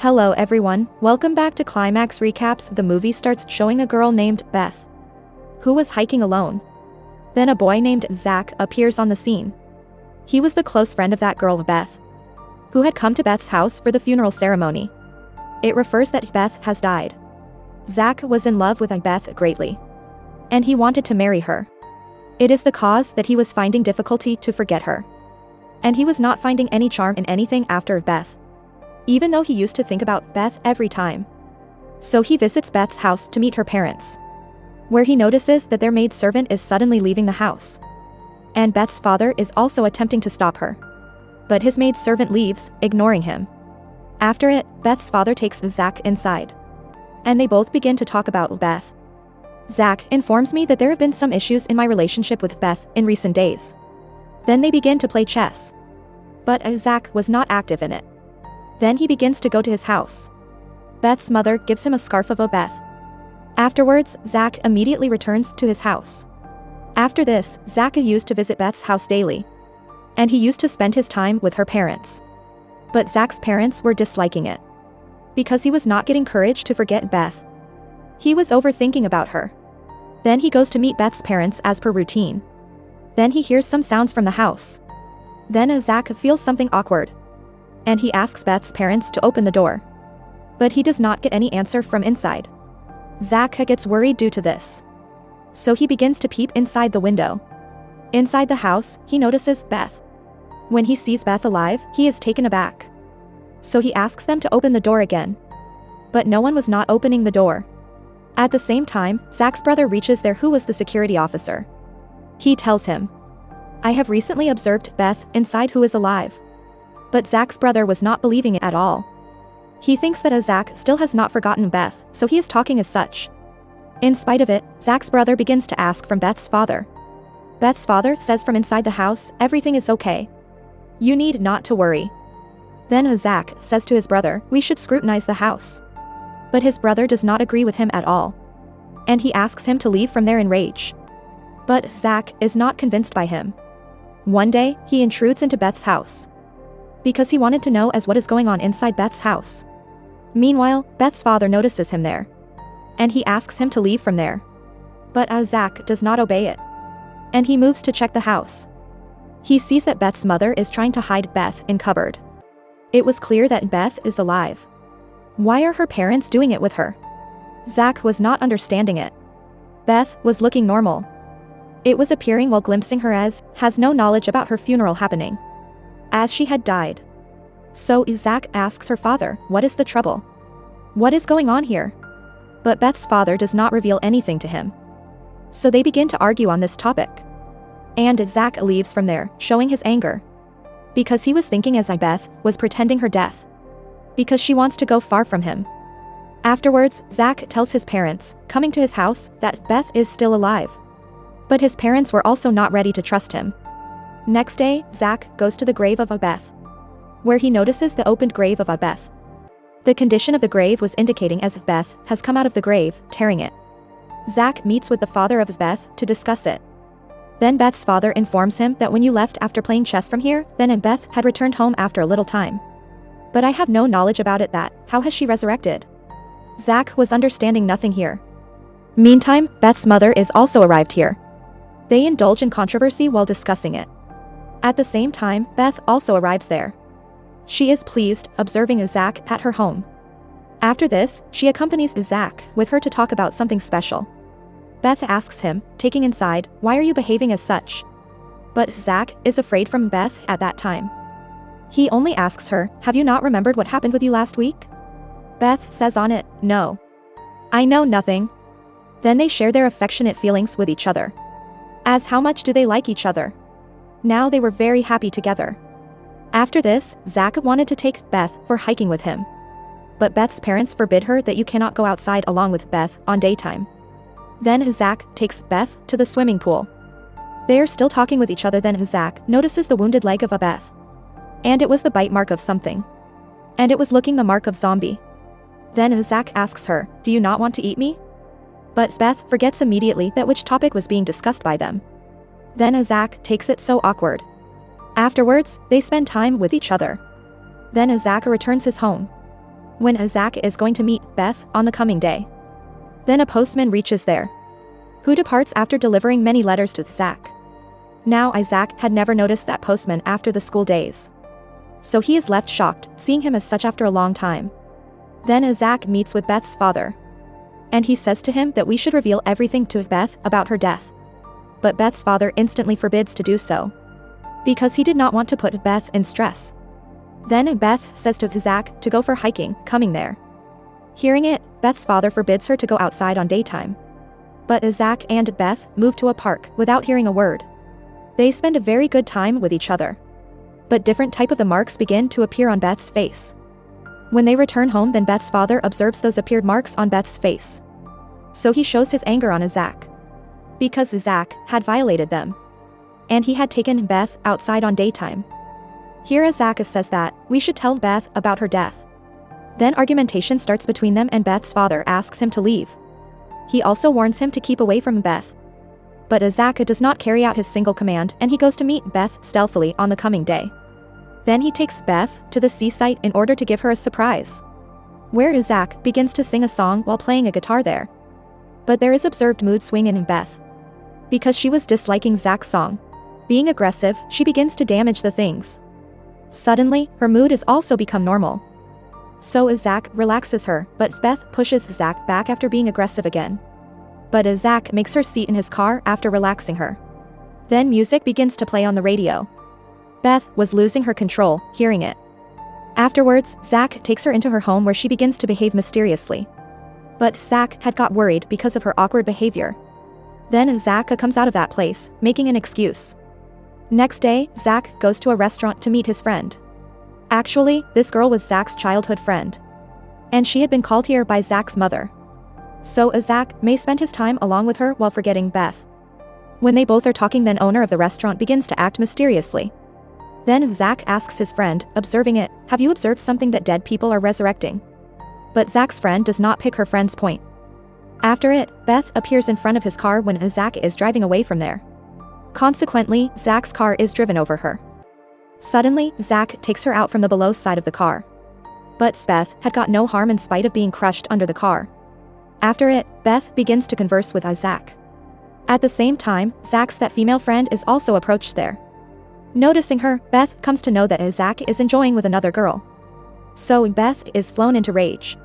Hello everyone, welcome back to Climax Recaps. The movie starts showing a girl named Beth, who was hiking alone. Then a boy named Zach appears on the scene. He was the close friend of that girl Beth, who had come to Beth's house for the funeral ceremony. It refers that Beth has died. Zach was in love with Beth greatly, and he wanted to marry her. It is the cause that he was finding difficulty to forget her, and he was not finding any charm in anything after Beth, even though he used to think about Beth every time. So he visits Beth's house to meet her parents, where he notices that their maidservant is suddenly leaving the house, and Beth's father is also attempting to stop her, but his maidservant leaves, ignoring him. After it, Beth's father takes Zach inside, and they both begin to talk about Beth. Zach informs me that there have been some issues in my relationship with Beth in recent days. Then they begin to play chess, but Zach was not active in it. Then he begins to go to his house. Beth's mother gives him a scarf of Beth. Afterwards, Zach immediately returns to his house. After this, Zach used to visit Beth's house daily, and he used to spend his time with her parents. But Zach's parents were disliking it, because he was not getting courage to forget Beth. He was overthinking about her. Then he goes to meet Beth's parents as per routine. Then he hears some sounds from the house. Then Zach feels something awkward, and he asks Beth's parents to open the door, but he does not get any answer from inside. Zach gets worried due to this, so he begins to peep inside the window. Inside the house, he notices Beth. When he sees Beth alive, he is taken aback, so he asks them to open the door again, but no one was not opening the door. At the same time, Zach's brother reaches there, who was the security officer. He tells him, "I have recently observed Beth inside, who is alive." But Zach's brother was not believing it at all. He thinks that Zach still has not forgotten Beth, so he is talking as such. In spite of it, Zach's brother begins to ask from Beth's father. Beth's father says from inside the house, "Everything is okay. You need not to worry." Then Zach says to his brother, "We should scrutinize the house." But his brother does not agree with him at all, and he asks him to leave from there in rage. But Zach is not convinced by him. One day, he intrudes into Beth's house, because he wanted to know what is going on inside Beth's house. Meanwhile, Beth's father notices him there, and he asks him to leave from there. But Zach does not obey it, and he moves to check the house. He sees that Beth's mother is trying to hide Beth in cupboard. It was clear that Beth is alive. Why are her parents doing it with her? Zach was not understanding it. Beth was looking normal. It was appearing while glimpsing her has no knowledge about her funeral happening, as she had died. So Zach asks her father, "What is the trouble? What is going on here?" But Beth's father does not reveal anything to him. So they begin to argue on this topic, and Zach leaves from there, showing his anger, because he was thinking Beth was pretending her death, because she wants to go far from him. Afterwards, Zach tells his parents, coming to his house, that Beth is still alive. But his parents were also not ready to trust him. Next day, Zach goes to the grave of Beth, where he notices the opened grave of Beth. The condition of the grave was indicating as if Beth has come out of the grave, tearing it. Zach meets with the father of Beth to discuss it. Then Beth's father informs him that when you left after playing chess from here, then Beth had returned home after a little time. But I have no knowledge about it. How has she resurrected? Zach was understanding nothing here. Meantime, Beth's mother is also arrived here. They indulge in controversy while discussing it. At the same time, Beth also arrives there. She is pleased, observing Zach at her home. After this, she accompanies Zach with her to talk about something special. Beth asks him, taking inside, "Why are you behaving as such?" But Zach is afraid from Beth at that time. He only asks her, "Have you not remembered what happened with you last week?" Beth says on it, "No. I know nothing." Then they share their affectionate feelings with each other. As how much do they like each other? Now they were very happy together. After this, Zach wanted to take Beth for hiking with him, but Beth's parents forbid her that you cannot go outside along with Beth on daytime. Then Zach takes Beth to the swimming pool. They are still talking with each other. Then Zach notices the wounded leg of Beth, and it was the bite mark of something, and it was looking the mark of zombie. Then Zach asks her, "Do you not want to eat me?" But Beth forgets immediately that which topic was being discussed by them. Then Zach takes it so awkward. Afterwards, they spend time with each other. Then Zach returns his home. when Zach is going to meet Beth on the coming day. Then a postman reaches there, who departs after delivering many letters to Zach. Now Isaac had never noticed that postman after the school days, so he is left shocked, seeing him as such after a long time. Then Isaac meets with Beth's father, and he says to him that we should reveal everything to Beth about her death. But Beth's father instantly forbids to do so, because he did not want to put Beth in stress. Then Beth says to Zach to go for hiking, coming there. Hearing it, Beth's father forbids her to go outside on daytime. But Zach and Beth move to a park without hearing a word. They spend a very good time with each other. But different type of the marks begin to appear on Beth's face. When they return home, then Beth's father observes those appeared marks on Beth's face. So he shows his anger on Zach, because Zach had violated them, and he had taken Beth outside on daytime. Here Zach says that we should tell Beth about her death. Then argumentation starts between them and Beth's father asks him to leave. He also warns him to keep away from Beth. But Zach does not carry out his single command, and he goes to meet Beth stealthily on the coming day. Then he takes Beth to the seaside in order to give her a surprise, where Zach begins to sing a song while playing a guitar there. But there is observed mood swing in Beth, because she was disliking Zach's song. Being aggressive, she begins to damage the things. Suddenly, her mood is also become normal. So Zach relaxes her, but Beth pushes Zach back after being aggressive again. But Zach makes her seat in his car after relaxing her. Then music begins to play on the radio. Beth was losing her control, hearing it. Afterwards, Zach takes her into her home where she begins to behave mysteriously. But Zach had got worried because of her awkward behavior. Then Zach comes out of that place, making an excuse. Next day, Zach goes to a restaurant to meet his friend. Actually, this girl was Zach's childhood friend, and she had been called here by Zach's mother. So Zach may spend his time along with her while forgetting Beth. When they both are talking, then owner of the restaurant begins to act mysteriously. Then Zach asks his friend, observing it, have you observed something that dead people are resurrecting? But Zach's friend does not pick her friend's point. After it, Beth appears in front of his car when Zach is driving away from there. Consequently, Zach's car is driven over her. Suddenly, Zach takes her out from the below side of the car. But Beth had got no harm in spite of being crushed under the car. After it, Beth begins to converse with Zach. At the same time, Zach's that female friend is also approached there. Noticing her, Beth comes to know that Zach is enjoying with another girl. So Beth is flown into rage.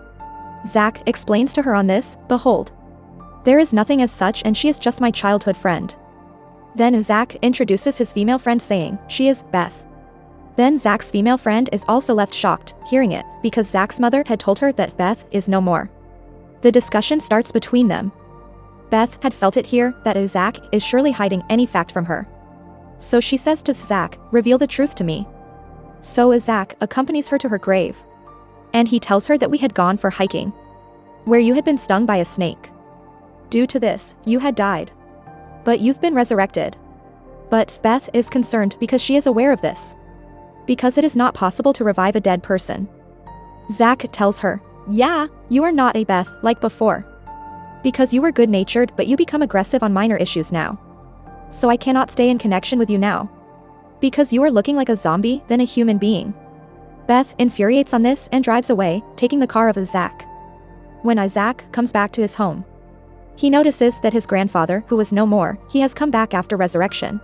Zach explains to her on this, behold, there is nothing as such and she is just my childhood friend. Then Zach introduces his female friend saying, she is Beth. Then Zach's female friend is also left shocked, hearing it, because Zach's mother had told her that Beth is no more. The discussion starts between them. Beth had felt it here that Zach is surely hiding any fact from her. So she says to Zach, reveal the truth to me. So Zach accompanies her to her grave. And he tells her that we had gone for hiking, where you had been stung by a snake. Due to this, you had died, but you've been resurrected. But Beth is concerned because she is aware of this, because it is not possible to revive a dead person. Zach tells her, yeah, you are not a Beth like before, because you were good-natured but you become aggressive on minor issues now. So I cannot stay in connection with you now, because you are looking like a zombie than a human being. Beth infuriates on this and drives away, taking the car of Zach. When Isaac comes back to his home, he notices that his grandfather, who was no more, he has come back after resurrection.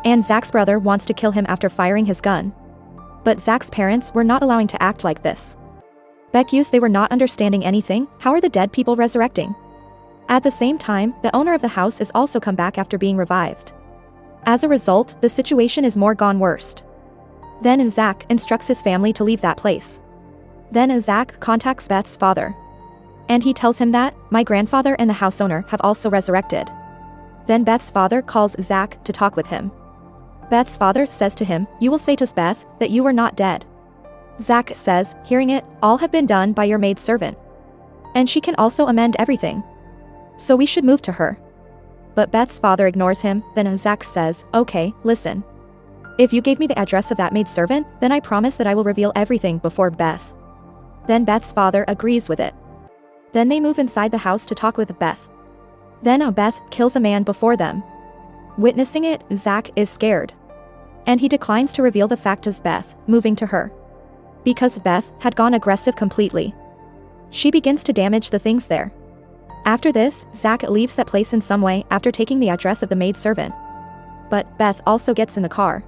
And Zach's brother wants to kill him after firing his gun. But Zach's parents were not allowing to act like this. Beckus, they were not understanding anything. How are the dead people resurrecting? At the same time, the owner of the house is also come back after being revived. As a result, the situation is more gone worst. Then Zach instructs his family to leave that place. Then Zach contacts Beth's father, and he tells him that, my grandfather and the house owner have also resurrected. Then Beth's father calls Zach to talk with him. Beth's father says to him, you will say to Beth that you were not dead. Zach says, hearing it, all have been done by your maidservant, and she can also amend everything. So we should move to her. But Beth's father ignores him. Then Zach says, okay, listen. If you gave me the address of that maidservant, then I promise that I will reveal everything before Beth. Then Beth's father agrees with it. Then they move inside the house to talk with Beth. Then Beth kills a man before them. Witnessing it, Zach is scared, and he declines to reveal the fact to Beth, moving to her. because Beth had gone aggressive completely. She begins to damage the things there. After this, Zach leaves that place in some way after taking the address of the maidservant. But Beth also gets in the car.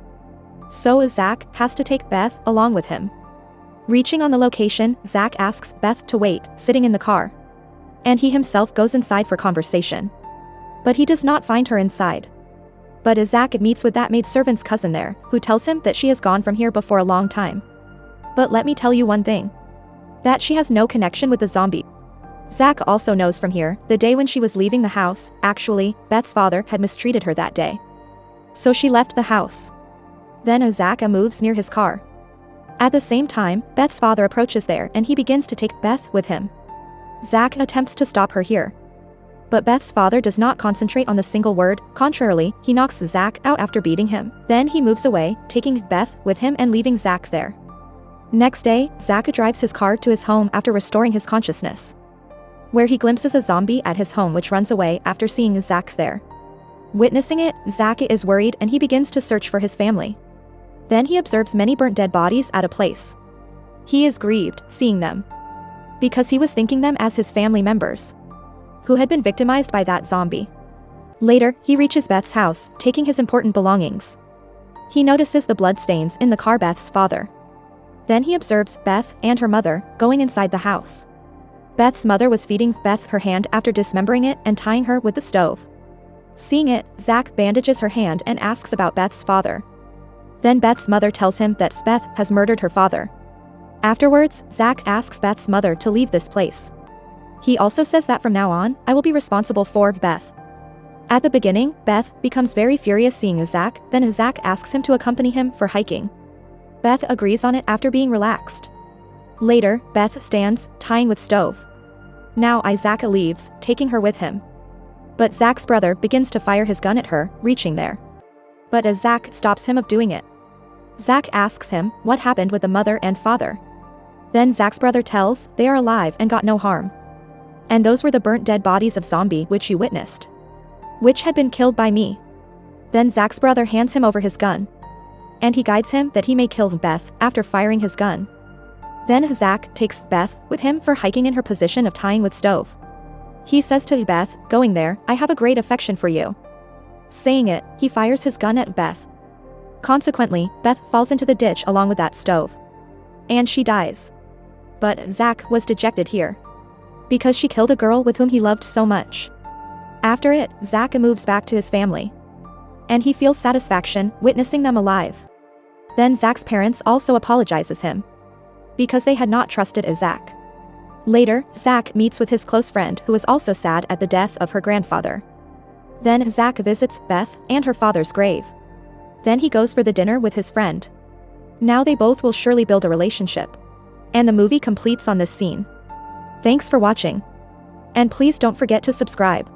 So Zach has to take Beth along with him. Reaching on the location, Zach asks Beth to wait, sitting in the car. And he himself goes inside for conversation. But he does not find her inside. But Zach meets with that maidservant's cousin there, who tells him that she has gone from here before a long time. But let me tell you one thing. That she has no connection with the zombie. Zach also knows from here, the day when she was leaving the house, actually, Beth's father had mistreated her that day. So she left the house. Then Zach moves near his car. At the same time, Beth's father approaches there and he begins to take Beth with him. Zach attempts to stop her here. But Beth's father does not concentrate on the single word, contrarily, he knocks Zach out after beating him. Then he moves away, taking Beth with him and leaving Zach there. Next day, Zach drives his car to his home after restoring his consciousness, where he glimpses a zombie at his home which runs away after seeing Zach there. Witnessing it, Zach is worried and he begins to search for his family. Then he observes many burnt dead bodies at a place. He is grieved, seeing them, because he was thinking them as his family members, who had been victimized by that zombie. Later, he reaches Beth's house, taking his important belongings. He notices the bloodstains in the car Beth's father. Then he observes Beth and her mother going inside the house. Beth's mother was feeding Beth her hand after dismembering it and tying her with the stove. Seeing it, Zach bandages her hand and asks about Beth's father. Then Beth's mother tells him that Beth has murdered her father. Afterwards, Zach asks Beth's mother to leave this place. He also says that from now on, I will be responsible for Beth. At the beginning, Beth becomes very furious seeing Zach, then Zach asks him to accompany him for hiking. Beth agrees on it after being relaxed. Later, Beth stands, tying with stove. Now Zach leaves, taking her with him. But Zach's brother begins to fire his gun at her, reaching there. But Zach stops him of doing it. Zach asks him what happened with the mother and father. Then Zach's brother tells they are alive and got no harm. And those were the burnt dead bodies of zombie which you witnessed, which had been killed by me. Then Zach's brother hands him over his gun. And he guides him that he may kill Beth after firing his gun. Then Zach takes Beth with him for hiking in her position of tying with stove. He says to Beth, going there, I have a great affection for you. Saying it, he fires his gun at Beth. Consequently, Beth falls into the ditch along with that stove. And she dies. But Zach was dejected here, because she killed a girl with whom he loved so much. After it, Zach moves back to his family. And he feels satisfaction witnessing them alive. Then Zach's parents also apologizes him, because they had not trusted Zach. Later, Zach meets with his close friend who is also sad at the death of her grandfather. Then Zach visits Beth and her father's grave. Then he goes for the dinner with his friend. Now they both will surely build a relationship. And the movie completes on this scene. Thanks for watching. And please don't forget to subscribe.